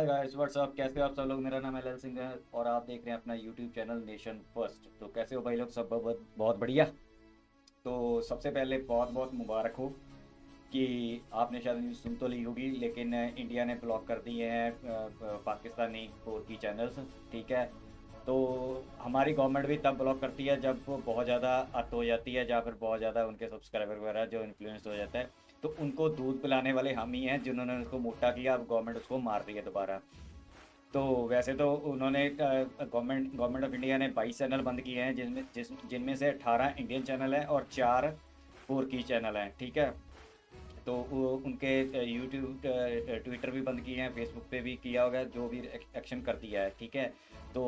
Hi guys what's up, कैसे हो आप सब लोग। मेरा नाम है लल सिंह है और आप देख रहे हैं अपना यूट्यूब चैनल नेशन फर्स्ट। तो कैसे हो भाई लोग, सब बहुत बहुत बढ़िया। तो सबसे पहले बहुत बहुत मुबारक हो कि आपने शायद न्यूज़ सुन तो ली होगी, लेकिन इंडिया ने ब्लॉक कर दिए हैं पाकिस्तानी कोर की चैनल्स। ठीक है। तो हमारी गवर्नमेंट भी तब ब्लॉक करती है जब वो बहुत ज़्यादा अत हो जाती है, या फिर बहुत ज़्यादा उनके सब्सक्राइबर वगैरह जो इन्फ्लुएंस हो जाता है। तो उनको दूध पिलाने वाले हम ही हैं जिन्होंने उसको मोटा किया। अब गवर्नमेंट उसको मार रही है दोबारा। तो वैसे तो उन्होंने गवर्नमेंट ऑफ इंडिया ने 22 चैनल बंद किए हैं, जिनमें से 18 इंडियन चैनल हैं और 4 की चैनल हैं। ठीक है। तो वो उनके यूट्यूब ट्विटर भी बंद किए हैं, फेसबुक पे भी किया होगा, जो भी एक्शन कर दिया है। ठीक है। तो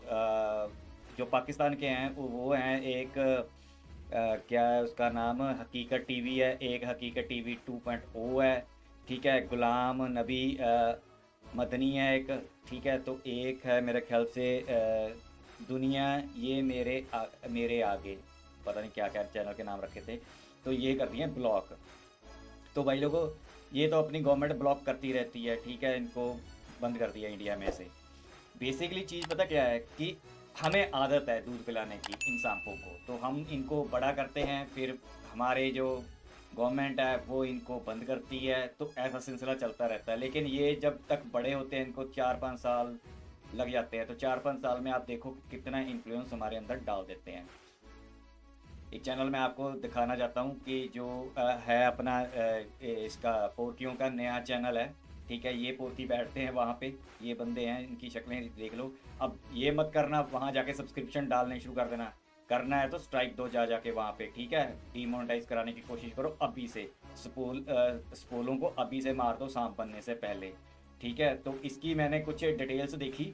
अ, जो पाकिस्तान के हैं वो हैं एक क्या है उसका नाम, हकीकत टीवी है, एक हकीकत टीवी 2.0 है। ठीक है। गुलाम नबी मदनी है एक। ठीक है। तो एक है मेरे ख्याल से दुनिया ये मेरे आगे, पता नहीं क्या क्या चैनल के नाम रखे थे। तो ये करती हैं ब्लॉक। तो भाई लोगों, ये तो अपनी गवर्नमेंट ब्लॉक करती रहती है। ठीक है। इनको बंद कर दिया इंडिया में से। बेसिकली चीज़ पता क्या है कि हमें आदत है दूध पिलाने की इन सांपों को, तो हम इनको बड़ा करते हैं, फिर हमारे जो गवर्नमेंट है वो इनको बंद करती है। तो ऐसा सिलसिला चलता रहता है। लेकिन ये जब तक बड़े होते हैं, इनको 4-5 साल लग जाते हैं। तो 4-5 साल में आप देखो कि कितना इन्फ्लुएंस हमारे अंदर डाल देते हैं। एक चैनल मैं आपको दिखाना चाहता हूँ कि जो है अपना इसका पोर्कियों का नया चैनल है। ठीक है। ये पोर्की बैठते हैं वहाँ पे, ये बंदे हैं, इनकी शक्लें देख लो। अब ये मत करना वहाँ जाके सब्सक्रिप्शन डालने शुरू कर देना। करना है तो स्ट्राइक दो जा जाके वहाँ पे। ठीक है। डीमोनेटाइज कराने की कोशिश करो अभी से। स्पोलों को अभी से मार दो सांप बनने से पहले। ठीक है। तो इसकी मैंने कुछ डिटेल्स देखी,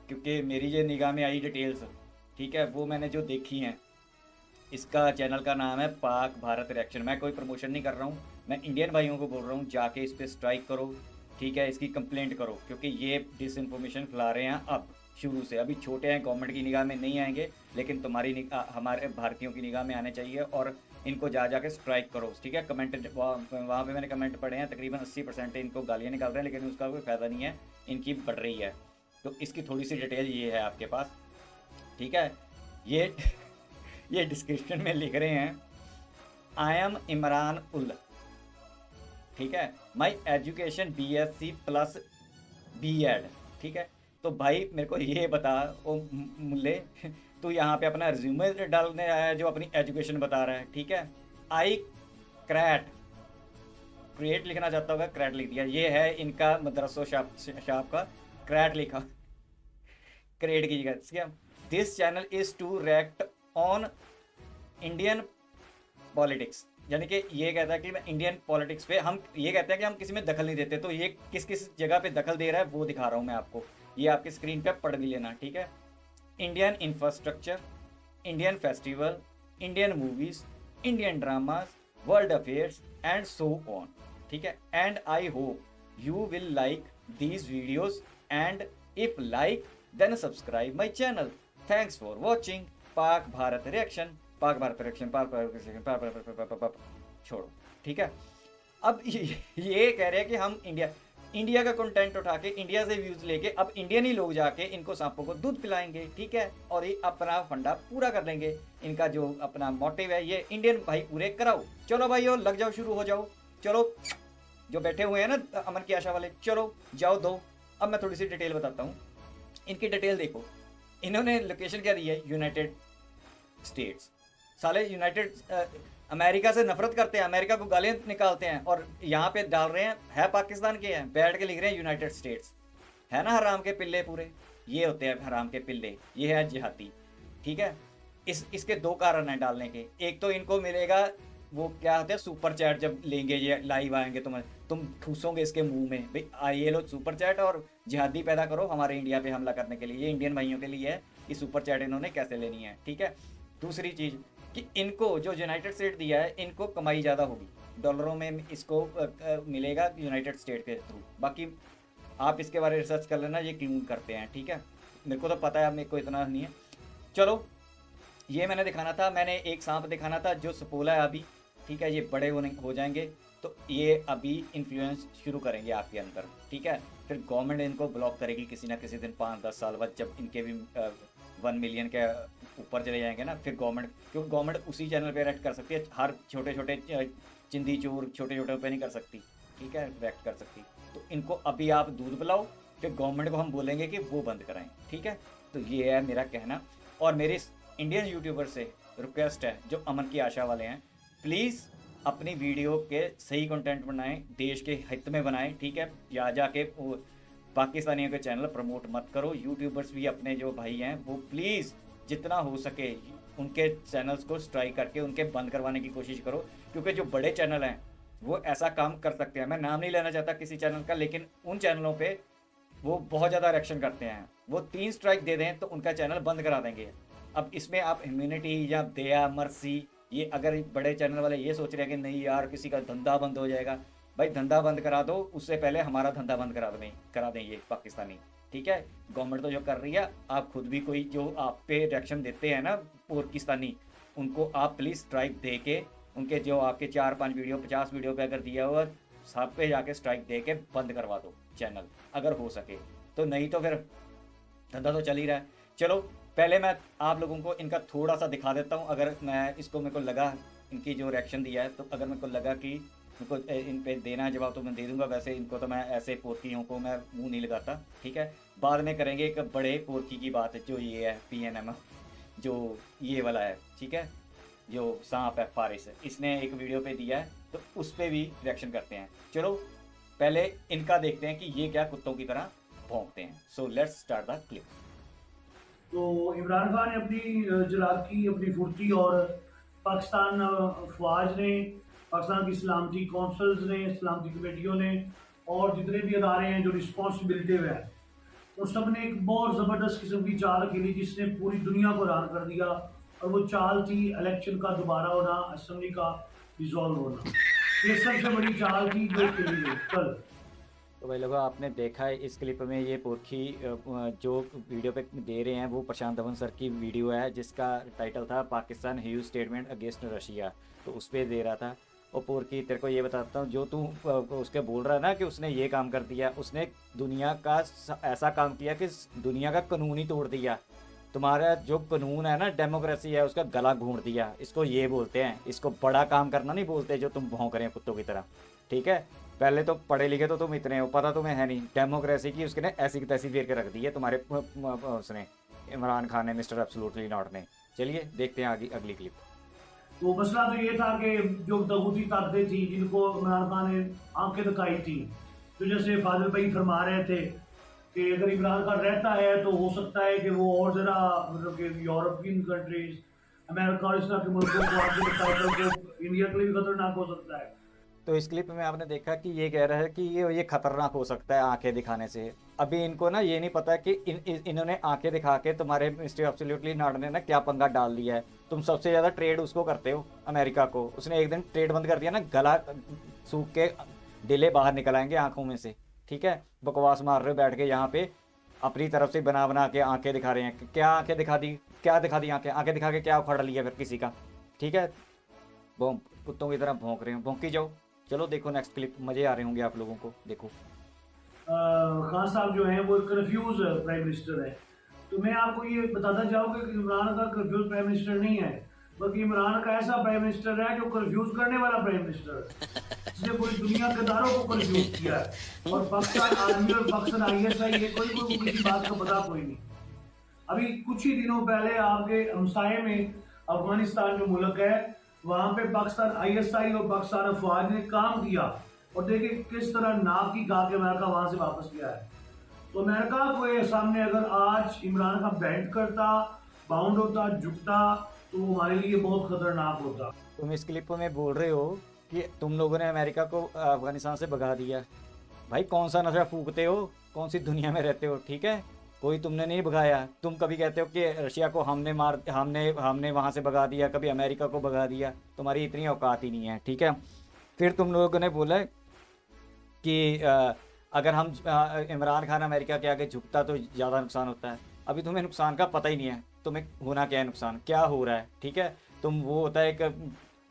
क्योंकि मेरी जो निगाह में आई डिटेल्स, ठीक है, वो मैंने जो देखी हैं। इसका चैनल का नाम है पाक भारत रिएक्शन। मैं कोई प्रमोशन नहीं कर रहा हूँ, मैं इंडियन भाइयों को बोल रहा हूँ जाके इस पर स्ट्राइक करो। ठीक है। इसकी कंप्लेंट करो, क्योंकि ये डिस इन्फॉर्मेशन फैला रहे हैं। अब शुरू से अभी छोटे हैं, गवर्नमेंट की निगाह में नहीं आएंगे, लेकिन हमारे भारतीयों की निगाह में आने चाहिए। और इनको जा जाके स्ट्राइक करो। ठीक है। कमेंट वहाँ पे मैंने कमेंट पढ़े हैं, तकरीबन 80% इनको गालियाँ निकाल रहे हैं, लेकिन उसका कोई फ़ायदा नहीं है, इनकी बढ़ रही है। तो इसकी थोड़ी सी डिटेल ये है आपके पास। ठीक है। ये ये डिस्क्रिप्शन में लिख रहे हैं, आई एम इमरान उल। ठीक है। My education BSc plus B.Ed। ठीक है। तो भाई मेरे को ये बता, ओ मुल्ले, तू यहाँ पे अपना रिज्यूमे डालने आया है जो अपनी एजुकेशन बता रहा है। ठीक है। आई क्रैट, क्रिएट लिखना चाहता होगा, क्रैट लिख दिया। ये है इनका मदरसो शाप का क्रैट लिखा, क्रिएट कीजिएगा। This channel is to react on Indian politics. यानी कि ये कहता है कि मैं इंडियन पॉलिटिक्स पे, हम ये कहते हैं कि हम किसी में दखल नहीं देते। तो ये किस किस जगह पे दखल दे रहा है वो दिखा रहा हूँ मैं आपको। ये आपकी स्क्रीन पे पढ़ भी लेना। ठीक है। Indian infrastructure, Indian festival, Indian movies, Indian dramas, world affairs and so on. ठीक है। And I hope you will like these videos, and if like then subscribe my channel. Thanks for watching. Pak Bharat reaction, पाक Bharat reaction, पाक Bharat reaction, छोड़ो। ठीक है। अब ये कह रहे हैं कि हम इंडिया इंडिया का कंटेंट उठा के, इंडिया से व्यूज लेके, अब इंडियन ही लोग जाके इनको सांपों को दूध पिलाएंगे। ठीक है। और ये अपना फंडा पूरा कर लेंगे। इनका जो अपना मोटिव है, ये इंडियन भाई पूरे कराओ। चलो भाई और लग जाओ, शुरू हो जाओ। चलो जो बैठे हुए हैं ना अमन की आशा वाले, चलो जाओ दो। अब मैं थोड़ी सी डिटेल बताता हूँ। इनकी डिटेल देखो। इन्होंने लोकेशन क्या दी है, यूनाइटेड स्टेट्स। साले यूनाइटेड अमेरिका से नफरत करते हैं, अमेरिका को गालियां निकालते हैं, और यहाँ पे डाल रहे हैं है पाकिस्तान के हैं, बैठ के लिख रहे हैं यूनाइटेड स्टेट्स। है ना हराम के पिल्ले पूरे। ये होते हैं हराम के पिल्ले, ये है जिहादी। ठीक है। इसके दो कारण हैं डालने के। एक तो इनको मिलेगा वो क्या होता है सुपर चैट, जब लेंगे ये लाइव आएंगे तुम ठूसोगे इसके मुंह में, भाई आइए लो सुपर चैट और जिहादी पैदा करो हमारे इंडिया पे हमला करने के लिए। ये इंडियन भाइयों के लिए है कि सुपर चैट इन्होंने कैसे लेनी है। ठीक है। दूसरी चीज़ कि इनको जो यूनाइटेड स्टेट दिया है, इनको कमाई ज़्यादा होगी डॉलरों में, इसको मिलेगा यूनाइटेड स्टेट के थ्रू। बाकी आप इसके बारे में रिसर्च कर लेना, ये क्यों करते हैं। ठीक है। मेरे को तो पता है, अब मेरे को इतना नहीं है। चलो, ये मैंने दिखाना था, मैंने एक सांप दिखाना था जो सपोला है अभी। ठीक है। ये बड़े हो जाएंगे तो ये अभी इन्फ्लुएंस शुरू करेंगे आपके अंदर। ठीक है। फिर गवर्नमेंट इनको ब्लॉक करेगी किसी ना किसी दिन 5-10 साल बाद, जब इनके भी 1 मिलियन के ऊपर चले जाएंगे ना, फिर गवर्नमेंट, क्योंकि गवर्नमेंट उसी चैनल पे रिएक्ट कर सकती है, हर छोटे छोटे चिंदी चूर छोटे छोटे पे नहीं कर सकती, ठीक है, रिएक्ट कर सकती। तो इनको अभी आप दूध पिलाओ, फिर गवर्नमेंट को हम बोलेंगे कि वो बंद कराएं, ठीक है। तो ये है मेरा कहना। और मेरे इंडियन यूट्यूबर से रिक्वेस्ट है, जो अमन की आशा वाले हैं, प्लीज़ अपनी वीडियो के सही कंटेंट बनाएं, देश के हित में बनाएं, ठीक है। या जाके पाकिस्तानियों के चैनल प्रमोट मत करो। यूट्यूबर्स भी अपने जो भाई हैं वो प्लीज़ जितना हो सके उनके चैनल्स को स्ट्राइक करके उनके बंद करवाने की कोशिश करो, क्योंकि जो बड़े चैनल हैं वो ऐसा काम कर सकते हैं। मैं नाम नहीं लेना चाहता किसी चैनल का, लेकिन उन चैनलों पे वो बहुत ज़्यादा रिएक्शन करते हैं। वो 3 स्ट्राइक दे दें तो उनका चैनल बंद करा देंगे। अब इसमें आप इम्यूनिटी या दया मर्सी, ये अगर बड़े चैनल वाले ये सोच रहे हैं कि नहीं यार किसी का धंधा बंद हो जाएगा, भाई धंधा बंद करा दो, उससे पहले हमारा धंधा बंद करा दें ये पाकिस्तानी, ठीक है। गवर्नमेंट तो जो कर रही है, आप खुद भी कोई जो आप पे रिएक्शन देते हैं ना पाकिस्तानी, उनको आप प्लीज़ स्ट्राइक दे के, उनके जो आपके 4-5 वीडियो 50 वीडियो पे अगर दिया हुआ, सब पे जाके स्ट्राइक दे के बंद करवा दो चैनल, अगर हो सके तो। नहीं तो फिर धंधा तो चल ही रहा है। चलो पहले मैं आप लोगों को इनका थोड़ा सा दिखा देता हूँ। अगर मैं इसको, मेरे को लगा इनकी जो रिएक्शन दिया है, तो अगर मेरे को लगा कि इनको इन पे देना है जवाब तो मैं दे दूंगा। वैसे इनको तो मैं ऐसे पोर्कियों को मैं मुंह नहीं लगाता, ठीक है। बाद में करेंगे एक बड़े पोर्की की बात, जो ये है PNM, जो ये वाला है, ठीक है, जो सांप है फारिस, इसने एक वीडियो पे दिया है, तो उस पर भी रिएक्शन करते हैं। चलो पहले इनका देखते हैं कि ये क्या कुत्तों की तरह भौंकते हैं। So let's start the clip. तो इमरान खान ने अपनी जलाकी, अपनी फुर्ती और पाकिस्तान फौज ने, पाकिस्तान की सलामती कौंसल्स ने, सलामती कमेटियों ने और जितने भी अदारे हैं जो रिस्पॉन्सिबिलिटी है, उन सब ने एक बहुत ज़बरदस्त किस्म की चाल खेली जिसने पूरी दुनिया को हैरान कर दिया। और वो चाल थी इलेक्शन का दोबारा होना, असम्बली का डिसॉल्व होना। ये सबसे बड़ी चाल थी जो खेली गई कल। तो भाई लोगों, आपने देखा है इस क्लिप में, ये पुरखी जो वीडियो पे दे रहे हैं वो प्रशांत धवन सर की वीडियो है, जिसका टाइटल था Pakistan huge statement against Russia. तो उस पर दे रहा था। और पुरखी, तेरे को ये बताता हूँ, जो तू उसके बोल रहा है ना कि उसने ये काम कर दिया, उसने दुनिया का ऐसा काम किया कि दुनिया का कानून ही तोड़ दिया। तुम्हारा जो कानून है ना, डेमोक्रेसी है, उसका गला घोंट दिया। इसको ये बोलते हैं, इसको बड़ा काम करना नहीं बोलते जो तुम भौंक रहे हैं कुत्तों की तरह, ठीक है। पहले तो पढ़े लिखे तो तुम इतने हो, पता तुम्हें है नहीं डेमोक्रेसी की, उसने ऐसी की तैसी फेर के रख दी है तुम्हारे उसने, इमरान खान ने, मिस्टर एब्सोल्युटली नॉट ने। चलिए देखते हैं आगे अगली क्लिप। तो मसला तो ये था कि जो तगूती ताकतें थी जिनको इमरान खान ने आंखें दिखाई थी, तो जैसे फाजिल भाई फरमा रहे थे कि अगर इमरान खान रहता है तो हो सकता है कि वो और ज़रा मतलब कि यूरोपियन कंट्रीज, अमेरिका और इस तरह के मुल्कों को आगे दिखाई तो इंडिया के लिए भी खतरनाक हो सकता है। तो इस क्लिप में आपने देखा कि ये कह रहा है कि ये खतरनाक हो सकता है आंखें दिखाने से। अभी इनको ना ये नहीं पता कि इन्होंने आंखें दिखा के तुम्हारे मिस्टर एब्सोल्युटली नॉट ने ना क्या पंगा डाल दिया है। तुम सबसे ज़्यादा ट्रेड उसको करते हो, अमेरिका को। उसने एक दिन ट्रेड बंद कर दिया ना, गला सूख के डिले बाहर निकल आएंगे आंखों में से, ठीक है। बकवास मार रहे हो बैठ के यहाँ पे, अपनी तरफ से बना बना के आंखें दिखा रहे हैं। क्या आंखें दिखा दी, क्या दिखा दी आंखें दिखा के क्या उखाड़ लिया फिर किसी का, ठीक है। कुत्तों की तरह भौंक रहे हो, भौंकी जाओ। चलो देखो नेक्स्ट क्लिप, मजे आ रहे होंगे आप लोगों को, देखो। खान साहब जो हैं वो कंफ्यूज प्राइम मिनिस्टर है। तो मैं आपको ये बताना चाहूँगा कि इमरान का कंफ्यूज प्राइम मिनिस्टर नहीं है, बल्कि इमरान का ऐसा प्राइम मिनिस्टर है जो कंफ्यूज करने वाला प्राइम मिनिस्टर है, जिसने पूरी दुनिया के इदारों को कंफ्यूज किया है। और पाकिस्तान आर्मी और पाकिस्तान ISI ये कोई किसी बात का पता कोई नहीं। अभी कुछ ही दिनों पहले आपके हमसाये में अफगानिस्तान जो मुल्क है, वहां पे पाकिस्तान ISI और पाकिस्तान अफवाज ने काम किया और देखिए किस तरह नाक की गा के अमेरिका वहां से वापस गया है। तो अमेरिका को सामने अगर आज इमरान का बैंड करता, बाउंड होता, झुकता, तो वो हमारे लिए बहुत खतरनाक होता। तुम इस क्लिप में बोल रहे हो कि तुम लोगों ने अमेरिका को अफगानिस्तान से भगा दिया। भाई कौन सा नशा फूकते हो, कौन सी दुनिया में रहते हो, ठीक है। कोई तुमने नहीं भगाया। तुम कभी कहते हो कि रशिया को हमने वहाँ से भगा दिया, कभी अमेरिका को भगा दिया। तुम्हारी इतनी औकात ही नहीं है, ठीक है। फिर तुम लोगों ने बोला कि अगर हम इमरान खान अमेरिका के आगे झुकता तो ज़्यादा नुकसान होता है। अभी तुम्हें नुकसान का पता ही नहीं है, तुम्हें होना क्या है, नुकसान क्या हो रहा है, ठीक है। तुम वो होता है एक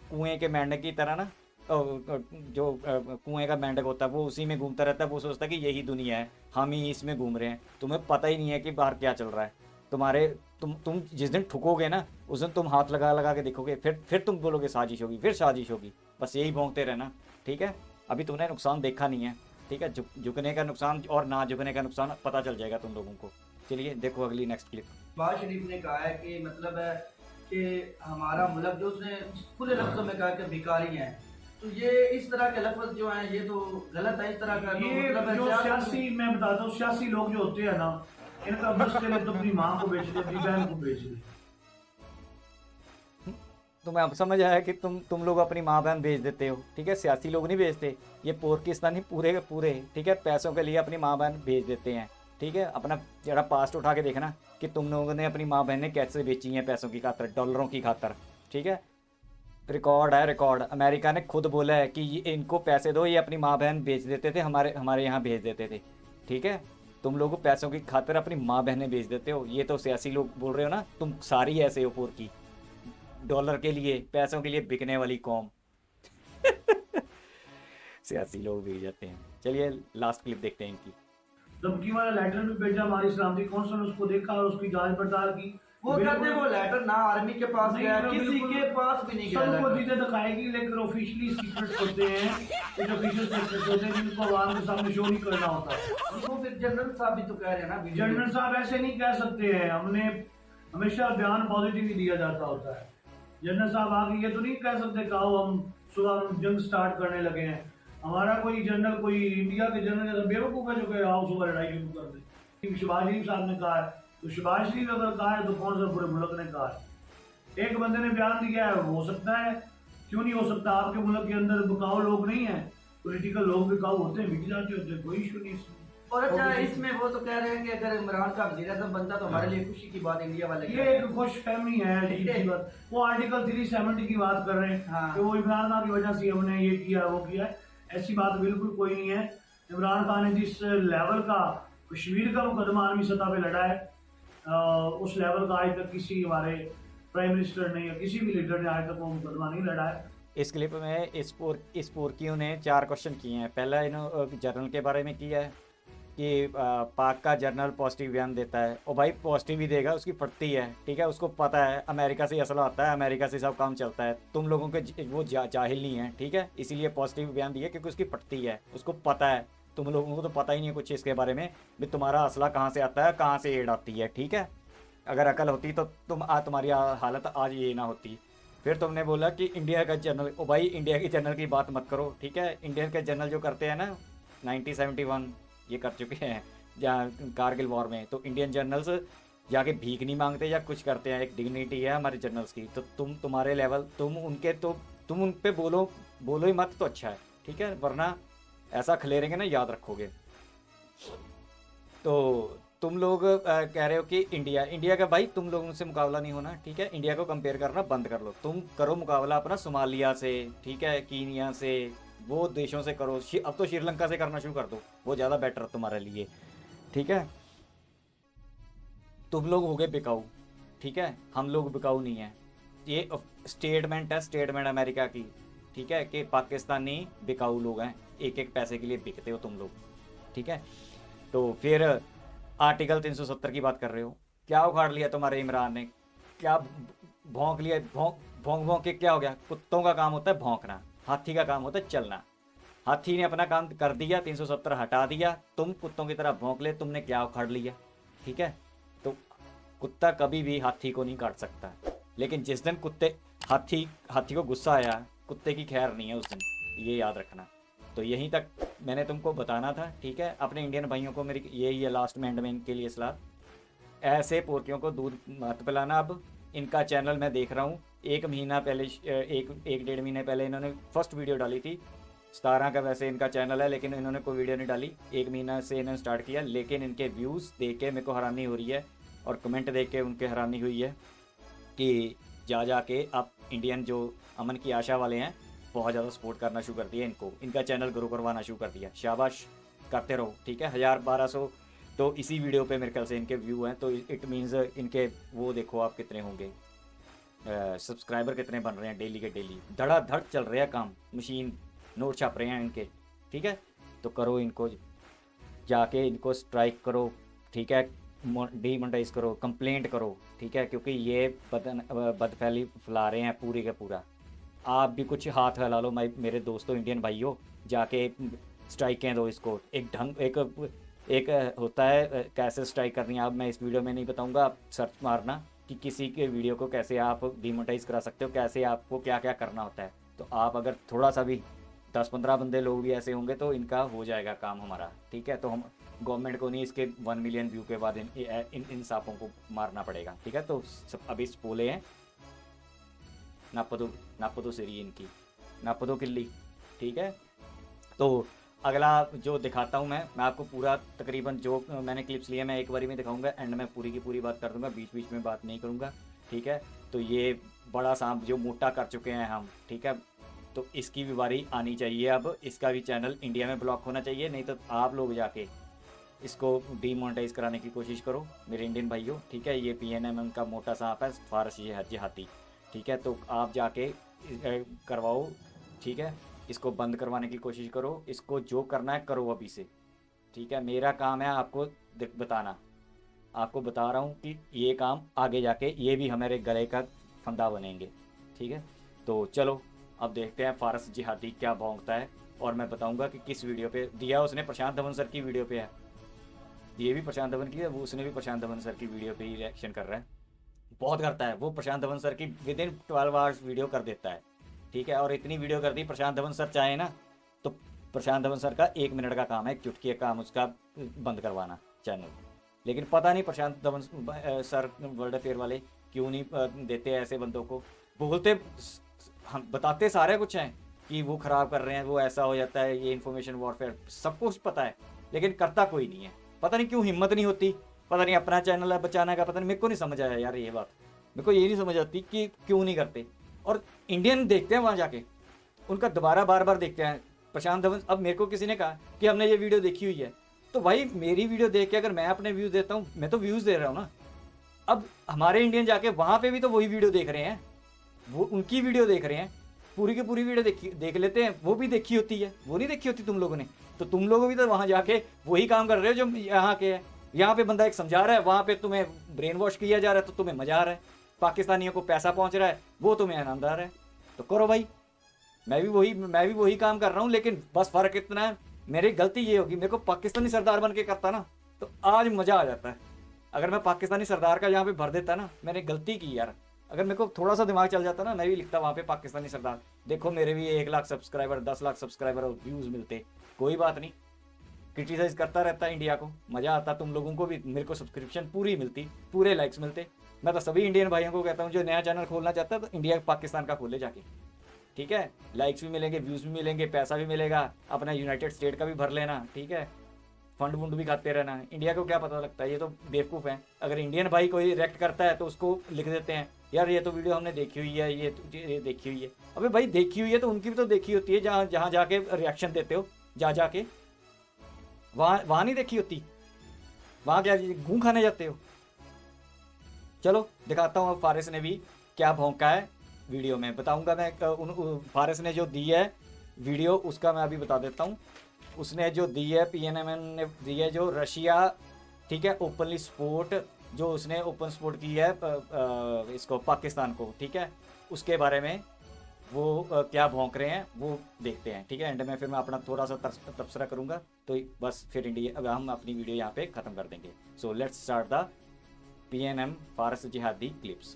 कुएँ के मेंढक की तरह ना, जो कुएं का मेंढक होता है वो उसी में घूमता रहता है, वो सोचता है कि यही दुनिया है, हम ही इसमें घूम रहे हैं। तुम्हें पता ही नहीं है कि बाहर क्या चल रहा है। तुम्हारे तुम जिस दिन ठुकोगे ना, उस दिन तुम हाथ लगा लगा के देखोगे, फिर तुम बोलोगे साजिश होगी, फिर साजिश होगी। बस यही भोंकते रहना, ठीक है। अभी तुमने नुकसान देखा नहीं है, ठीक है। झुकने का नुकसान और ना झुकने का नुकसान पता चल जाएगा तुम लोगों को। चलिए देखो अगली नेक्स्ट क्लिप। शहबाज शरीफ ने कहा है कि मतलब है कि हमारा मुल्क, जो उसने खुले लफ्जों में कहा कि भिखारी हैं, तो ये इस तरह के लफ्ज जो हैं ये तो गलत है। इस तरह का तो ये मतलब है जो सियासी, मैं बताता हूँ, सियासी लोग जो होते हैं ना, इनका बस चले तो अपनी माँ को बेच दे, अपनी बहन को बेच दे। तुम्हें अब समझ आया कि तुम लोग अपनी माँ बहन भेज देते हो, ठीक है। सियासी लोग नहीं भेजते, ये पाकिस्तानी पूरे के पूरे, ठीक है, पैसों के लिए अपनी माँ बहन भेज देते हैं, ठीक है। अपना जरा पास्ट उठा के देखना कि तुम लोगों ने अपनी माँ बहनें कैसे बेची हैं पैसों की खातर, डॉलरों की खातर, ठीक है। रिकॉर्ड है, रिकॉर्ड। अमेरिका ने खुद बोला है कि ये इनको पैसे दो, ये अपनी माँ बहन बेच देते थे, हमारे यहाँ भेज देते थे, ठीक है। तुम लोग पैसों की खातिर अपनी माँ बहनें बेच देते हो, ये तो सियासी लोग बोल रहे हो ना, तुम सारी ऐसे हो पूर की, डॉलर के लिए, पैसों के लिए बिकने वाली कौम। सियासी लोग भी जाते हैं। चलिए लास्ट क्लिप देखते हैं इनकी। धमकी वाला लेटर भी भेजा हमारी सलामती कौंसल ने, उसको देखा और उसकी जांच पड़ताल की। वो कहते हैं वो लेटर ना आर्मी के पास नहीं, गया, तो किसी बिल्कुल के पास भी नहीं गया सबको लेटर। चीजें दिखाएगी, लेकिन ऑफिशियली सीक्रेट्स होते हैं, कुछ ऑफिशियल सीक्रेट्स होते हैं जिनको आवाम के सामने शो नहीं करना होता। उनको फिर जनरल साहब भी तो कह रहे हैं ना, वीडियो में। जनरल साहब ऐसे नहीं कह सकते हैं, हमने हमेशा बयान पॉजिटिव ही दिया जाता होता है। जनरल साहब आगे ये तो नहीं कह सकते कि आओ हम सुबह जंग स्टार्ट करने लगे हैं। हमारा कोई जनरल, कोई इंडिया के जनरल जैसा बेवकूफ़ है जो कि आओ सुबह लड़ाई शुरू कर दे। शहबाज शरीफ साहब ने कहा है, तो शहबाज शरीफ अगर कहा है तो कौन सा पूरे मुल्क ने कहा है? एक बंदे ने बयान दिया है, हो सकता है, क्यों नहीं हो सकता? आपके मुल्क के अंदर बिकाऊ लोग नहीं है, पॉलिटिकल लोग बिकाऊ होते हैं, बिक जाते होते हैं, कोई इशू नहीं इसमें। और अच्छा, इसमें वो तो कह रहे हैं कि अगर इमरान का वज़ीर आज़म बनता तो हमारे लिए खुशी की बात, इंडिया वाले ये एक खुश फहमी है, अजीब सी बात। वो आर्टिकल 370 की बात कर रहे हैं, हाँ। कि वो इमरान खान की वजह से हमने ये किया वो किया। ऐसी बात बिल्कुल कोई नहीं है। इमरान खान ने जिस लेवल का कश्मीर का मुकदमा आर्मी सतह पे लड़ा है, उस लेवल का आज तक किसी हमारे प्राइम मिनिस्टर ने या किसी भी लीडर ने आज तक वो मुकदमा नहीं लड़ा है। इस क्लिप में इस पोर्कियों ने 4 क्वेश्चन किए हैं। पहला इन्होंने जनरल के बारे में किया है कि पाक का जनरल पॉजिटिव बयान देता है, और भाई पॉजिटिव ही देगा, उसकी फटती है, ठीक है। उसको पता है अमेरिका से असला आता है, अमेरिका से सब काम चलता है। तुम लोगों के वो जाहिल नहीं है, ठीक है, इसीलिए पॉजिटिव बयान दिया क्योंकि उसकी फटती है, उसको पता है। तुम लोगों को तो पता ही नहीं है कुछ इसके बारे में भी, तुम्हारा असला कहाँ से आता है, कहाँ से एड आती है, ठीक है। अगर अकल होती तो तुम्हारी हालत आज ये ना होती। फिर तुमने बोला कि इंडिया का जनरल, ओ भाई इंडिया की जनरल की बात मत करो, ठीक है। इंडियन के जनरल जो करते हैं ना 1971 ये कर चुके हैं जहाँ कारगिल वॉर में, तो इंडियन जनरल्स जाके भीख नहीं मांगते या कुछ करते हैं, एक डिग्निटी है हमारे जनरल्स की। तो तुम्हारे लेवल, तुम उन पे बोलो ही मत तो अच्छा है, ठीक है, वरना ऐसा खलेरेंगे ना, याद रखोगे। तो तुम लोग कह रहे हो कि इंडिया का, भाई तुम लोगों से मुकाबला नहीं होना, ठीक है। इंडिया को कंपेयर करना बंद कर लो, तुम करो मुकाबला अपना सोमालिया से, ठीक है, कीनिया से, वो देशों से करो। अब तो श्रीलंका से करना शुरू कर दो, वो ज़्यादा बेटर तुम्हारे लिए, ठीक है। तुम लोग हो गए बिकाऊ, ठीक है, हम लोग बिकाऊ नहीं है। ये स्टेटमेंट है, स्टेटमेंट अमेरिका की, ठीक है, कि पाकिस्तानी बिकाऊ लोग हैं, एक एक पैसे के लिए बिकते हो तुम लोग, ठीक है। तो फिर आर्टिकल 370 की बात कर रहे हो, क्या उखाड़ लिया तुम्हारे इमरान ने, क्या भौंक लिया, भौंक के क्या हो गया? कुत्तों का काम होता है भौंकना, हाथी का काम होता है चलना। हाथी ने अपना काम कर दिया, 370 हटा दिया, तुम कुत्तों की तरह भौंक ले, तुमने क्या उखाड़ लिया, ठीक है। तो कुत्ता कभी भी हाथी को नहीं काट सकता, लेकिन जिस दिन हाथी को गुस्सा आया, कुत्ते की खैर नहीं है उस दिन, ये याद रखना। तो यहीं तक मैंने तुमको बताना था, ठीक है। अपने इंडियन भाइयों को मेरी यही है लास्ट में एंड में इनके लिए सलाह, ऐसे पोर्कियों को दूध मत पिलाना। अब इनका चैनल मैं देख रहा हूँ, एक महीना पहले, एक डेढ़ महीने पहले इन्होंने फर्स्ट वीडियो डाली थी। 17 का वैसे इनका चैनल है, लेकिन इन्होंने कोई वीडियो नहीं डाली, 1 महीना से इन्होंने स्टार्ट किया। लेकिन इनके व्यूज़ देख के मेरे को हैरानी हो रही है, और कमेंट देख के उनके हैरानी हुई है कि जाके आप इंडियन जो अमन की आशा वाले हैं, बहुत ज़्यादा सपोर्ट करना शुरू कर दिया इनको, इनका चैनल ग्रो करवाना शुरू कर दिया। शाबाश, करते रहो, ठीक है। 1000-1200 तो इसी वीडियो पे मेरे ख्याल से इनके व्यू हैं, तो इट मीन्स इनके वो देखो आप कितने होंगे। सब्सक्राइबर कितने बन रहे हैं डेली के डेली, धड़ाधड़ चल रहा है काम, मशीन नोट छाप रहे हैं इनके, ठीक है। तो करो इनको, जाके इनको स्ट्राइक करो, ठीक है, डीमोनेटाइज करो, कंप्लेंट करो, ठीक है, क्योंकि ये बदफैली फैला रहे हैं पूरी का पूरा। आप भी कुछ हाथ हिला लो मेरे दोस्तों इंडियन भाइयों, जाके स्ट्राइकें दो इसको। एक ढंग एक होता है कैसे स्ट्राइक करनी है, अब मैं इस वीडियो में नहीं बताऊंगा, आप सर्च मारना कि किसी के वीडियो को कैसे आप डीमोनेटाइज करा सकते हो, कैसे आपको क्या क्या करना होता है। तो आप अगर थोड़ा सा भी 10-15 बंदे लोग भी ऐसे होंगे तो इनका हो जाएगा काम हमारा, ठीक है। तो हम गवर्नमेंट को नहीं, इसके 1 मिलियन व्यू के बाद इन सांपों को मारना पड़ेगा, ठीक है। तो अभी बोले हैं नापदो सीरी इनकी, नापदो किल्ली, ठीक है। तो अगला जो दिखाता हूँ मैं आपको पूरा तकरीबन जो मैंने क्लिप्स लिए मैं एक बारी में दिखाऊंगा, एंड में पूरी की पूरी बात कर दूंगा, बीच बीच में बात नहीं करूँगा, ठीक है। तो ये बड़ा सांप जो मोटा कर चुके हैं हम, ठीक है, तो इसकी भी बारी आनी चाहिए। अब इसका भी चैनल इंडिया में ब्लॉक होना चाहिए, नहीं तो आप लोग जाके इसको डीमोनेटाइज कराने की कोशिश करो मेरे इंडियन भाइयों, ठीक है। ये PNM का मोटा सांप है, फारसी हाथी, ठीक है। तो आप जाके करवाओ, ठीक है, इसको बंद करवाने की कोशिश करो, इसको जो करना है करो अभी से, ठीक है। मेरा काम है आपको बताना, आपको बता रहा हूँ कि ये काम आगे जाके ये भी हमारे गले का फंदा बनेंगे, ठीक है। तो चलो अब देखते हैं फारस जिहादी क्या भौंकता है, और मैं बताऊंगा कि किस वीडियो पे दिया उसने। प्रशांत धवन सर की वीडियो पे है, ये भी प्रशांत धवन की है, वो उसने भी प्रशांत धवन सर की वीडियो पे ही रिएक्शन कर रहा है, बहुत करता है वो। प्रशांत धवन सर की विदिन 12 आवर्स वीडियो कर देता है, ठीक है। और इतनी वीडियो कर दी, प्रशांत धवन सर चाहे ना तो प्रशांत धवन सर का 1 मिनट का काम है, एक चुटकी का काम उसका बंद करवाना चैनल। लेकिन पता नहीं प्रशांत धवन सर वर्ल्ड अफेयर वाले क्यों नहीं देते ऐसे बंदों को। बोलते हम बताते सारे कुछ हैं कि वो ख़राब कर रहे हैं, वो ऐसा हो जाता है, ये इन्फॉर्मेशन वॉरफेयर सब कुछ पता है, लेकिन करता कोई नहीं है। पता नहीं क्यों हिम्मत नहीं होती, पता नहीं अपना चैनल है बचाने का, पता नहीं, मेरे को नहीं समझ आया यार ये बात, मेरे को ये नहीं समझ आती कि क्यों नहीं करते। और इंडियन देखते हैं वहाँ जाके, उनका दोबारा बार बार देखते हैं प्रशांत धवन। अब मेरे को किसी ने कहा कि हमने ये वीडियो देखी हुई है, तो भाई मेरी वीडियो देख के अगर मैं अपने व्यूज़ देता हूँ, मैं तो व्यूज़ दे रहा हूँ ना। अब हमारे इंडियन जाके वहाँ पे भी तो वही वीडियो देख रहे हैं, वो उनकी वीडियो देख रहे हैं, पूरी की पूरी वीडियो देख लेते हैं, वो भी देखी होती है, वो नहीं देखी होती तुम लोगों ने। तो तुम लोग भी तो वहाँ जाके वही काम कर रहे हो जो यहाँ के है। यहाँ पे बंदा एक समझा रहा है, वहाँ पे तुम्हें ब्रेन वॉश किया जा रहा है, तो तुम्हें मजा आ रहा है, पाकिस्तानियों को पैसा पहुँच रहा है, वो तुम्हें आनंद आ रहा है। तो करो भाई, मैं भी वही काम कर रहा हूँ, लेकिन बस फ़र्क इतना है, मेरी गलती ये होगी, मेरे को पाकिस्तानी सरदार बन के करता ना तो आज मज़ा आ जाता है। अगर मैं पाकिस्तानी सरदार का यहाँ पे भर देता ना, मैंने गलती की यार, अगर मेरे को थोड़ा सा दिमाग चल जाता ना, मैं भी लिखता वहाँ पे पाकिस्तानी सरदार। देखो मेरे भी 1 लाख सब्सक्राइबर, 10 लाख सब्सक्राइबर और व्यूज़ मिलते, कोई बात नहीं, क्रिटिसाइज करता रहता है इंडिया को, मज़ा आता, तुम लोगों को भी, मेरे को सब्सक्रिप्शन पूरी मिलती, पूरे लाइक्स मिलते। मैं तो सभी इंडियन भाइयों को कहता हूँ जो नया चैनल खोलना चाहता है तो इंडिया पाकिस्तान का खोले जाके, ठीक है। लाइक्स भी मिलेंगे, व्यूज़ भी मिलेंगे, पैसा भी मिलेगा, अपना यूनाइटेड स्टेट का भी भर लेना, ठीक है, फंड वुंड भी खाते रहना। इंडिया को क्या पता लगता है, ये तो बेवकूफ़ हैं। अगर इंडियन भाई कोई रिएक्ट करता है तो उसको लिख देते हैं यार ये तो वीडियो हमने देखी हुई है, ये देखी हुई है। अबे भाई देखी हुई है तो उनकी भी तो देखी होती है, जहाँ जाके रिएक्शन देते हो, जाके वहाँ नहीं देखी होती, वहाँ क्या घूम खाने जाते हो। चलो दिखाता हूँ अब फारिस ने भी क्या भौंका है वीडियो में, बताऊंगा मैं। फारिस ने जो दी है वीडियो उसका मैं अभी बता देता हूँ। उसने जो दी है, PNM ने दी है जो रशिया, ठीक है, ओपनली सपोर्ट, जो उसने ओपन सपोर्ट की है इसको पाकिस्तान को, ठीक है, उसके बारे में वो क्या भौंक रहे हैं वो देखते हैं, ठीक है। एंड में फिर मैं अपना थोड़ा सा तबसरा करूंगा, तो बस फिर इंडिया, अब हम अपनी वीडियो यहाँ पे ख़त्म कर देंगे। So let's start the PNM फारस जिहादी क्लिप्स।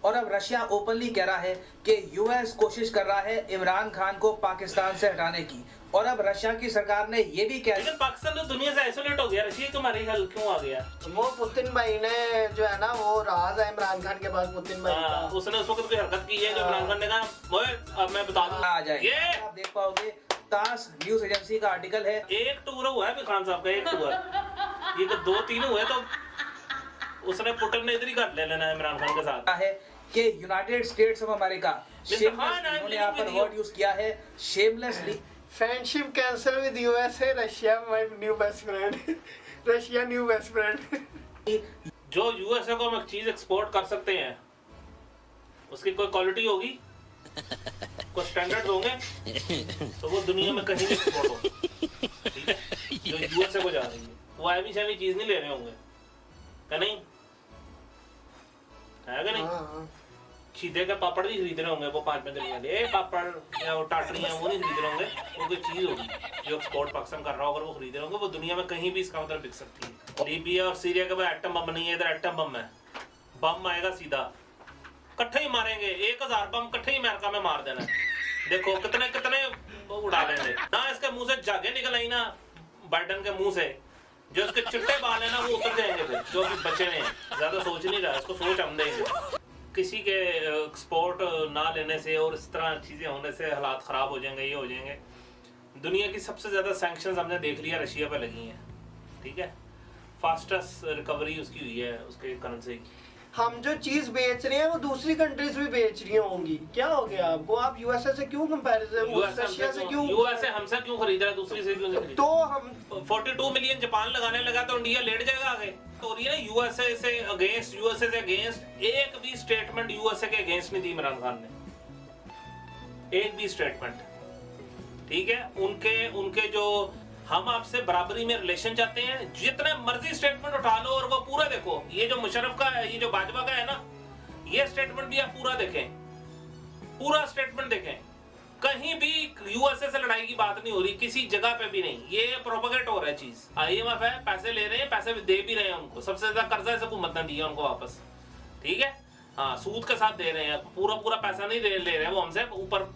और अब रशिया ओपनली कह रहा है कि यूएस कोशिश कर रहा है इमरान खान को पाकिस्तान से हटाने की, और अब रशिया की सरकार ने ये भी कहा, लेकिन पाकिस्तान तो दुनिया से आइसोलेट हो गया, रशिया तुम्हारी हल क्यों आ गया? वो पुतिन भाई ने जो है ना, वो राज है इमरान खान के पास, पुतिन भाई का। उसने उस वक्त कोई हरकत की है जो इमरान खान ने कहा वो अब मैं बता दूं आ जाए। ये आप देख पाओगे, तास न्यूज एजेंसी का आर्टिकल है। एक टूर हुआ है खान साहब का, एक टूर, ये तो 2-3 हुए, तो उसने पुतिन ने इधर ही कर लेना है इमरान खान के साथ। है कि यूनाइटेड स्टेट्स ऑफ अमेरिका उन्होंने यहाँ पर वर्ड यूज किया है, shamelessly. Friendship cancel with USA, Russia my new best friend, Russia new best friend. जो यूएसए को हम एक चीज एक्सपोर्ट कर सकते हैं उसकी कोई क्वालिटी होगी, कोई स्टैंडर्ड होंगे, तो वो दुनिया में कहीं भी एक्सपोर्ट हो, ठीक है। जो यूएसए को जा रही है वो ऐवी शैवी चीज नहीं ले रहे होंगे, क्या नहीं है क्या नहीं? हाँ। सीधे के पापड़ नहीं खरीद रहे होंगे वो 5 रुपए वाले पापड़ या वो टाटरियाँ वो नहीं खरीद रहे होंगे, वो कोई चीज होगी जो एक्सपोर्ट पाकिस्तान कर रहा होगा वो खरीद रहे होंगे, वो दुनिया में कहीं भी इसका मतलब बिक सकती है। लीबिया और सीरिया के बाद एटम बम नहीं है, इधर एटम बम है, बम आएगा सीधा, इकट्ठे ही मारेंगे, 1000 बम इकट्ठे ही अमेरिका में मार देना। देखो कितने कितने वो उड़ा लेंगे ना, इसके मुंह से जागे निकल आई ना बाइडन के मुंह से, जो उसके चिट्टे बाल है ना वो उतर जाएंगे फिर, जो अभी बचे हुए हैं। ज्यादा सोच नहीं रहा, इसको सोच हम देंगे। किसी के एक्सपोर्ट ना लेने से और इस तरह चीजें होने से हालात खराब हो जाएंगे, ये हो जाएंगे। दुनिया की सबसे ज्यादा सैंक्शंस हमने देख लिया रशिया पे लगी हैं, ठीक है। फास्टेस्ट रिकवरी उसकी हुई है उसके करेंसी। हम जो चीज बेच रहे हैं वो दूसरी कंट्रीज भी बेच रही होंगी, क्या हो गया आपको? आप यूएसए से क्यों कंपैरिजन, रशिया से क्यों? यूएसए हमसे क्यों खरीद रहा है, दूसरी से क्यों नहीं खरीद? तो हम 42 मिलियन जापान लगाने लगा तो इंडिया लेट जाएगा आगे। तो ये यूएसए से अगेंस्ट एक भी स्टेटमेंट यूएसए के अगेंस्ट नहीं दी इमरान खान ने, एक भी स्टेटमेंट, ठीक है। उनके जो हम आपसे बराबरी में रिलेशन चाहते हैं, जितने मर्जी स्टेटमेंट उठा लो और वो पूरा देखो। ये जो मुशर्रफ का है, ये जो बाजवा का है ना, ये स्टेटमेंट भी आप पूरा देखें, पूरा स्टेटमेंट देखें, कहीं भी यूएसए से लड़ाई की बात नहीं हो रही, किसी जगह पे भी नहीं। ये प्रोपेगेट हो रहा है चीज। IMF है, पैसे ले रहे हैं, पैसे दे भी रहे हैं उनको, सबसे ज्यादा कर्जा है हुकूमत ने दिया उनको वापस, ठीक है। हाँ, सूद के साथ दे रहे हैं, पूरा पैसा नहीं ले रहे हैं वो हमसे, ऊपर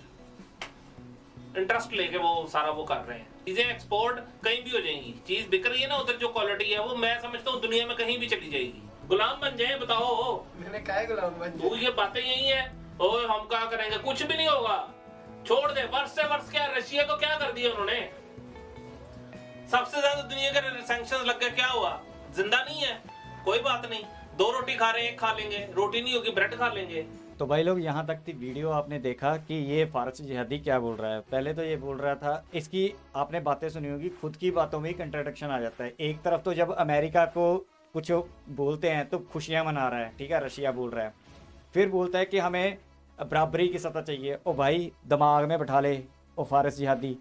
इंटरेस्ट लेके वो सारा वो कर रहे हैं। चीजें एक्सपोर्ट कहीं भी हो जाएंगी, चीज बिक रही है ना उधर, जो क्वालिटी है वो मैं समझता हूँ दुनिया में कहीं भी चली जाएगी। गुलाम बन जाए, बताओ मैंने कहा गुलाम बन वो, ये बातें यही है। ओए हम क्या करेंगे, कुछ भी नहीं होगा, छोड़ दे। वर्ष से वर्ष क्या, रशिया को क्या कर दिया उन्होंने? सबसे ज्यादा दुनिया के सैंक्शंस लग गए, क्या हुआ? जिंदा नहीं है, कोई बात नहीं, 2 रोटी खा रहे हैं, 1 खा लेंगे, रोटी नहीं होगी ब्रेड खा लेंगे। तो भाई लोग यहाँ तक की वीडियो आपने देखा कि ये फारसी जिहादी क्या बोल रहा है। पहले तो ये बोल रहा था, इसकी आपने बातें सुनी होगी, खुद की बातों में ही कंट्राडिक्शन आ जाता है। एक तरफ तो जब अमेरिका को कुछ बोलते हैं तो खुशियाँ मना रहा है, ठीक है, रशिया बोल रहा है, फिर बोलता है कि हमें बराबरी की सतह चाहिए। ओ भाई दिमाग में बैठा ले ओ फारस जिहादी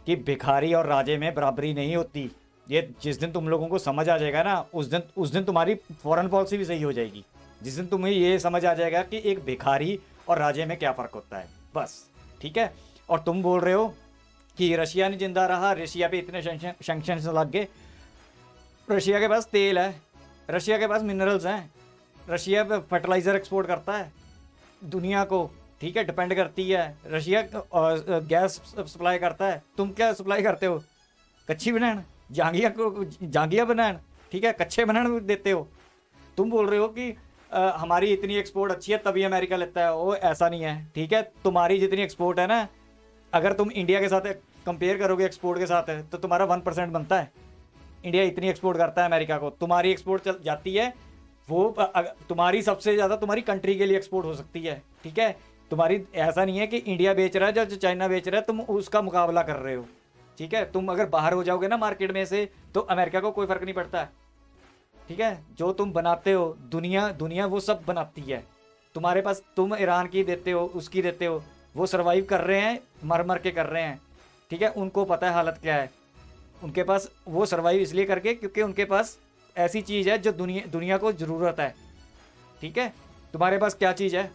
कि भिखारी और राजे में बराबरी नहीं होती। ये जिस दिन तुम लोगों को समझ आ जाएगा ना, उस दिन तुम्हारी फॉरेन पॉलिसी भी सही हो जाएगी। जिस दिन तुम्हें ये समझ आ जाएगा कि एक भिखारी और राजे में क्या फ़र्क होता है, बस, ठीक है। और तुम बोल रहे हो कि रशिया नहीं जिंदा रहा, रशिया पे इतने सैंक्शंस लग गए। रशिया के पास तेल है, रशिया के पास मिनरल्स हैं, रशिया पे फर्टिलाइज़र एक्सपोर्ट करता है दुनिया को, ठीक है, डिपेंड करती है। रशिया गैस सप्लाई करता है, तुम क्या सप्लाई करते हो? कच्ची बनान, जांगिया बनान, ठीक है, कच्चे बनान देते हो। तुम बोल रहे हो कि हमारी इतनी एक्सपोर्ट अच्छी है तभी अमेरिका लेता है, वो ऐसा नहीं है, ठीक है। तुम्हारी जितनी एक्सपोर्ट है ना, अगर तुम इंडिया के साथ कंपेयर करोगे एक्सपोर्ट के साथ, तो तुम्हारा 1% बनता है। इंडिया इतनी एक्सपोर्ट करता है अमेरिका को, तुम्हारी एक्सपोर्ट जाती है वो तुम्हारी सबसे ज़्यादा तुम्हारी कंट्री के लिए एक्सपोर्ट हो सकती है, ठीक है। तुम्हारी ऐसा नहीं है कि इंडिया बेच रहा है जो चाइना बेच रहा है तुम उसका मुकाबला कर रहे हो, ठीक है। तुम अगर बाहर हो जाओगे ना मार्केट में से, तो अमेरिका को कोई फ़र्क नहीं पड़ता है, ठीक है। जो तुम बनाते हो, दुनिया वो सब बनाती है। तुम्हारे पास, तुम ईरान की देते हो, उसकी देते हो, वो सर्वाइव कर रहे हैं, मर के कर रहे हैं, ठीक है। उनको पता है हालत क्या है, उनके पास वो सर्वाइव इसलिए करके क्योंकि उनके पास ऐसी चीज़ है जो दुनिया को ज़रूरत है, ठीक है। तुम्हारे पास क्या चीज़ है?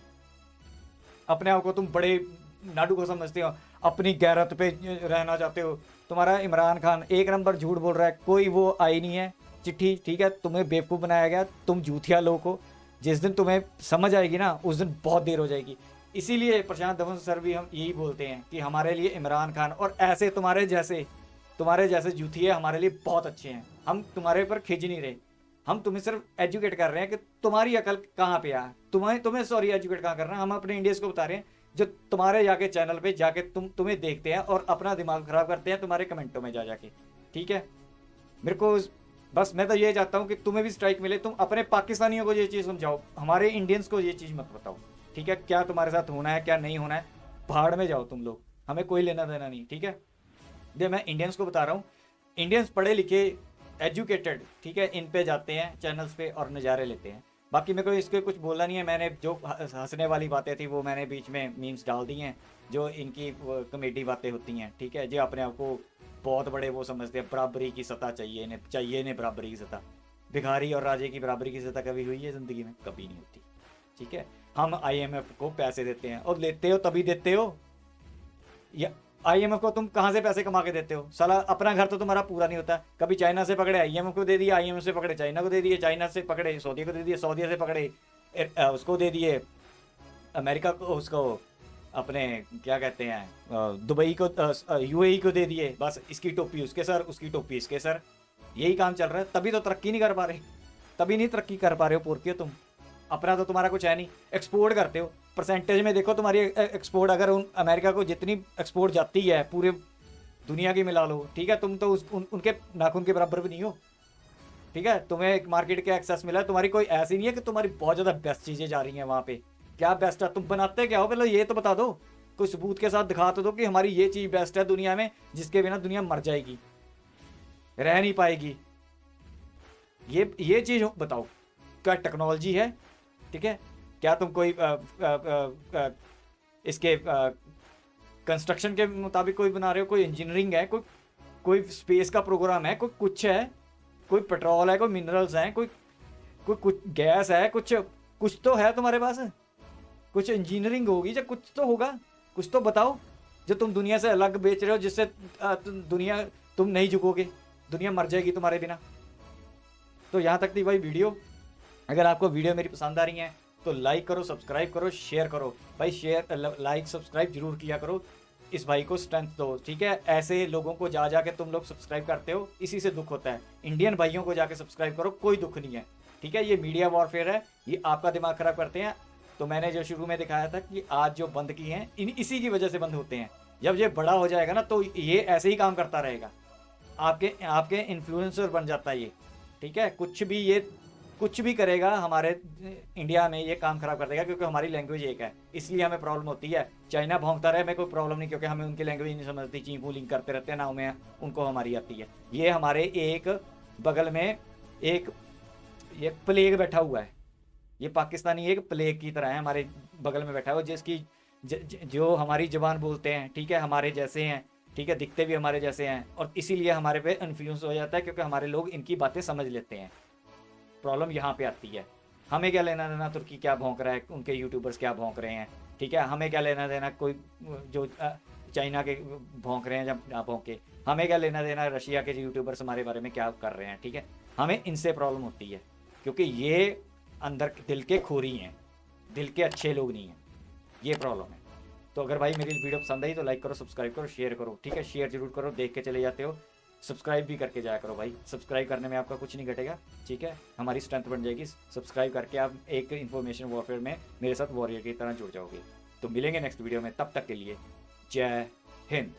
अपने आप को तुम बड़े नाडू को समझते हो, अपनी गैरत पे रहना चाहते हो। तुम्हारा इमरान खान 1 नंबर झूठ बोल रहा है, कोई वो आई नहीं है चिट्ठी, ठीक है। तुम्हें बेवकूफ़ बनाया गया, तुम झूठिया लोग हो। जिस दिन तुम्हें समझ आएगी ना, उस दिन बहुत देर हो जाएगी। इसीलिए प्रशांत धवन सर भी हम यही बोलते हैं कि हमारे लिए इमरान खान और ऐसे तुम्हारे जैसे जूथिए हमारे लिए बहुत अच्छे हैं। हम तुम्हारे पर खिंच नहीं रहे, हम तुम्हें सिर्फ एजुकेट कर रहे हैं कि तुम्हारी अकल कहाँ पे आ, तुम्हें सॉरी एजुकेट कहाँ कर रहे हैं। हम अपने इंडियंस को बता रहे हैं जो तुम्हारे जाके चैनल पे जाके तुम्हें देखते हैं और अपना दिमाग ख़राब करते हैं तुम्हारे कमेंटों में जाके, ठीक है। मेरे को बस मैं तो ये चाहता हूँ कि तुम्हें भी स्ट्राइक मिले, तुम अपने पाकिस्तानियों को ये चीज़ समझाओ, हमारे इंडियंस को ये चीज़ मत बताओ, ठीक है। क्या तुम्हारे साथ होना है क्या नहीं होना है, भाड़ में जाओ तुम लोग, हमें कोई लेना देना नहीं, ठीक है। दे मैं इंडियंस को बता रहा हूँ, इंडियंस पढ़े लिखे एजुकेटेड, ठीक है, इन पे जाते हैं चैनल्स पे और नज़ारे लेते हैं। बाकी मेरे को इसके कुछ बोलना नहीं है। मैंने जो हंसने वाली बातें थी वो मैंने बीच में मीम्स डाल दी हैं, जो इनकी कॉमेडी बातें होती हैं, ठीक है। जो अपने आप को बहुत बड़े वो समझते हैं, बराबरी की सतह चाहिए इन्हें बराबरी की सतह। भिखारी और राजे की बराबरी की सतह कभी हुई है ज़िंदगी में? कभी नहीं होती, ठीक है। हम IMF को पैसे देते हैं, और लेते हो तभी देते हो, या IMF को तुम कहाँ से पैसे कमा के देते हो? साला अपना घर तो तुम्हारा पूरा नहीं होता। कभी चाइना से पकड़े IMF को दे दिए, IMF से पकड़े चाइना को दे दिए, चाइना से पकड़े सऊदी को दे दिए, सऊदी से पकड़े उसको दे दिए अमेरिका को, उसको अपने क्या कहते हैं दुबई को, UAE को दे दिए। बस इसकी टोपी उसके सर, उसकी टोपी इसके सर, यही काम चल रहा है। तभी तो तरक्की नहीं कर पा रहे, तभी नहीं तरक्की कर पा रहे हो पोरकियो तुम। अपना तो तुम्हारा कुछ है नहीं, एक्सपोर्ट करते हो। परसेंटेज में देखो तुम्हारी एक्सपोर्ट, अगर अमेरिका को जितनी एक्सपोर्ट जाती है पूरे दुनिया की मिला लो, ठीक है, तुम तो उनके नाखून के बराबर भी नहीं हो, ठीक है। तुम्हें एक मार्केट के एक्सेस मिला है, तुम्हारी कोई ऐसी नहीं है कि तुम्हारी बहुत ज़्यादा बेस्ट चीज़ें जा रही हैं वहाँ पे। क्या बेस्ट है? तुम बनाते क्या हो? पहले ये तो बता दो, कोई सबूत के साथ दिखा तो दो कि हमारी ये चीज़ बेस्ट है दुनिया में, जिसके बिना दुनिया मर जाएगी, रह नहीं पाएगी। ये चीज़ बताओ, क्या टेक्नोलॉजी है, ठीक है? क्या तुम कोई इसके कंस्ट्रक्शन के मुताबिक कोई बना रहे हो? कोई इंजीनियरिंग है, कोई स्पेस का प्रोग्राम है, कोई कुछ है, कोई पेट्रोल है, कोई मिनरल्स हैं, कोई कुछ गैस है, कुछ तो है तुम्हारे पास, कुछ इंजीनियरिंग होगी, या कुछ तो होगा, कुछ तो बताओ जो तुम दुनिया से अलग बेच रहे हो, जिससे तुम नहीं झुकोगे, दुनिया मर जाएगी तुम्हारे बिना। तो यहाँ तक थी भाई वीडियो। अगर आपको वीडियो मेरी पसंद आ रही है तो लाइक करो, सब्सक्राइब करो, शेयर करो भाई। शेयर लाइक सब्सक्राइब जरूर किया करो, इस भाई को स्ट्रेंथ दो, ठीक है। ऐसे लोगों को जा के तुम लोग सब्सक्राइब करते हो, इसी से दुख होता है। इंडियन भाइयों को जाके सब्सक्राइब करो, कोई दुख नहीं है, ठीक है। ये मीडिया वॉरफेयर है, ये आपका दिमाग खराब करते हैं। तो मैंने जो शुरू में दिखाया था कि आज जो बंद किए हैं इसी की वजह से बंद होते हैं। जब ये बड़ा हो जाएगा ना तो ये ऐसे ही काम करता रहेगा, आपके इन्फ्लुएंसर बन जाता है ये, ठीक है। कुछ भी करेगा हमारे इंडिया में ये काम खराब कर देगा, क्योंकि हमारी लैंग्वेज एक है, इसलिए हमें प्रॉब्लम होती है। चाइना भौंकता रहे, हमें कोई प्रॉब्लम नहीं, क्योंकि हमें उनकी लैंग्वेज नहीं समझती, चीं लिंक करते रहते हैं ना, हमें उनको हमारी आती है। ये हमारे एक बगल में एक ये प्लेग बैठा हुआ है, ये पाकिस्तानी एक प्लेग की तरह है, हमारे बगल में बैठा हुआ, जिसकी जो हमारी ज़बान बोलते हैं, ठीक है, हमारे जैसे हैं, ठीक है, दिखते भी हमारे जैसे हैं, और इसीलिए हमारे पे इन्फ्लुएंस हो जाता है, क्योंकि हमारे लोग इनकी बातें समझ लेते हैं। प्रॉब्लम यहाँ पे आती है। हमें क्या लेना देना तुर्की क्या भौंक रहा है, उनके यूट्यूबर्स क्या भौंक रहे हैं, ठीक है। हमें क्या लेना देना कोई जो चाइना के भौंक रहे हैं या ना भौंके, हमें क्या लेना देना रशिया के यूट्यूबर्स हमारे बारे में क्या कर रहे हैं, ठीक है। हमें इनसे प्रॉब्लम होती है, क्योंकि ये अंदर दिल के खोरी हैं, दिल के अच्छे लोग नहीं हैं, ये प्रॉब्लम है। तो अगर भाई मेरी वीडियो पसंद आई तो लाइक करो, सब्सक्राइब करो, शेयर करो, ठीक है। शेयर जरूर करो, देख के चले जाते हो, सब्सक्राइब भी करके जाया करो भाई। सब्सक्राइब करने में आपका कुछ नहीं घटेगा, ठीक है, हमारी स्ट्रेंथ बन जाएगी। सब्सक्राइब करके आप एक इन्फॉर्मेशन वॉरफेयर में मेरे साथ वॉरियर की तरह जुड़ जाओगे। तो मिलेंगे नेक्स्ट वीडियो में, तब तक के लिए जय हिंद।